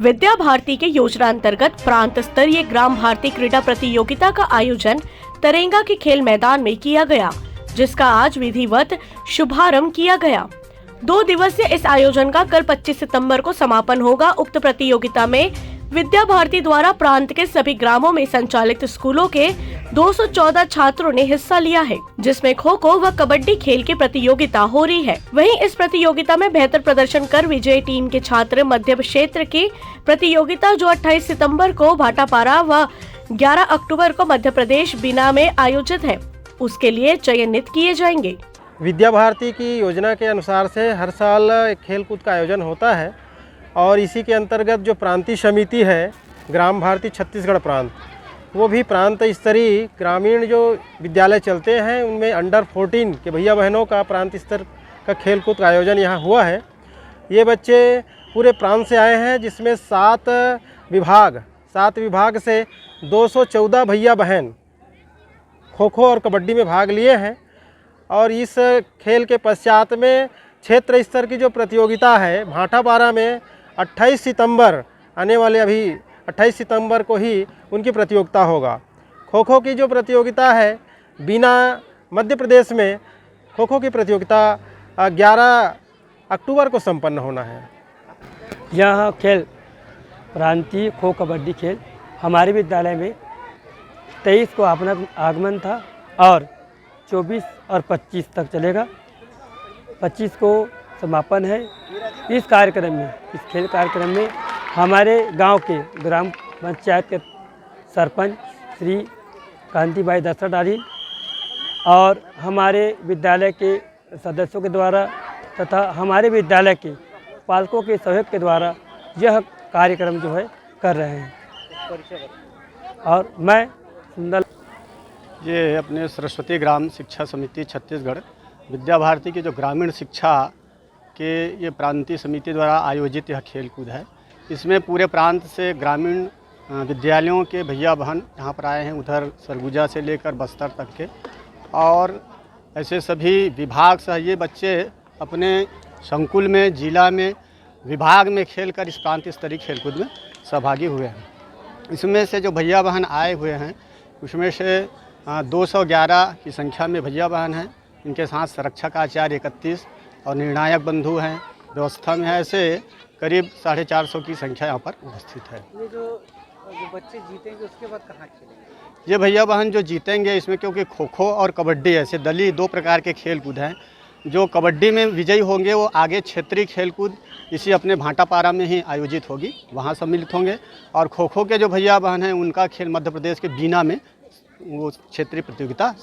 विद्या भारती के योजना अंतर्गत प्रांत स्तरीय ग्राम भारती क्रीडा प्रतियोगिता का आयोजन तरेंगा के खेल मैदान में किया गया, जिसका आज विधिवत शुभारंभ किया गया। 2 दिवसीय इस आयोजन का कल 25 सितंबर को समापन होगा। उक्त प्रतियोगिता में विद्या भारती द्वारा प्रांत के सभी ग्रामों में संचालित स्कूलों के 214 छात्रों ने हिस्सा लिया है, जिसमें खो खो व कबड्डी खेल की प्रतियोगिता हो रही है। वहीं इस प्रतियोगिता में बेहतर प्रदर्शन कर विजयी टीम के छात्र मध्य क्षेत्र की प्रतियोगिता जो 28 सितंबर को भाटापारा व 11 अक्टूबर को मध्य प्रदेश बीना में आयोजित है, उसके लिए चयनित किए जाएंगे। विद्या भारती की योजना के अनुसार से हर साल खेल कूद का आयोजन होता है और इसी के अंतर्गत जो प्रांतीय समिति है ग्राम भारती छत्तीसगढ़ प्रांत, वो भी प्रांत स्तरीय ग्रामीण जो विद्यालय चलते हैं उनमें अंडर 14 के भैया बहनों का प्रांत स्तर का खेल कूद का आयोजन यहाँ हुआ है। ये बच्चे पूरे प्रांत से आए हैं, जिसमें 7 विभाग से 214 भैया बहन खो खो और कबड्डी में भाग लिए हैं। और इस खेल के पश्चात में क्षेत्र स्तर की जो प्रतियोगिता है भाटापारा में 28 सितंबर आने वाले अभी 28 सितंबर को ही उनकी प्रतियोगिता होगा। खो खो की जो प्रतियोगिता है बीना मध्य प्रदेश में खो खो की प्रतियोगिता 11 अक्टूबर को संपन्न होना है। यह खेल प्रांतीय खो कबड्डी खेल हमारे विद्यालय में 23 को अपना आगमन था और 24 और 25 तक चलेगा। 25 को समापन है। इस खेल कार्यक्रम में हमारे गांव के ग्राम पंचायत के सरपंच श्री कांतिबाई दस्ताडाली और हमारे विद्यालय के सदस्यों के द्वारा तथा हमारे विद्यालय के पालकों के सहयोग के द्वारा यह कार्यक्रम जो है कर रहे हैं। और मैं सुंदर ये अपने सरस्वती ग्राम शिक्षा समिति छत्तीसगढ़ विद्या भारती की जो ग्रामीण शिक्षा के ये प्रांतीय समिति द्वारा आयोजित यह खेल कूद है। इसमें पूरे प्रांत से ग्रामीण विद्यालयों के भैया बहन यहाँ पर आए हैं, उधर सरगुजा से लेकर बस्तर तक के, और ऐसे सभी विभाग से ये बच्चे अपने संकुल में, जिला में, विभाग में खेलकर इस प्रांतीय स्तरीय खेलकूद में सहभागी हुए हैं। इसमें से जो भैया बहन आए हुए हैं उसमें से 211 की संख्या में भैया बहन हैं। इनके साथ संरक्षक आचार्य 31 और निर्णायक बंधु हैं, व्यवस्था में है। ऐसे करीब 450 की संख्या यहाँ पर उपस्थित है। ये जो बच्चे जीतेंगे उसके बाद कहाँ खेलेंगे? ये भैया बहन जो जीतेंगे इसमें, क्योंकि खो खो और कबड्डी ऐसे दलीय 2 प्रकार के खेल कूद हैं। जो कबड्डी में विजयी होंगे वो आगे क्षेत्रीय खेलकूद इसी अपने भाटापारा में ही आयोजित होगी, वहाँ सम्मिलित होंगे। और खो खो के जो भैया बहन हैं उनका खेल मध्य प्रदेश के बीना में वो क्षेत्रीय प्रतियोगिता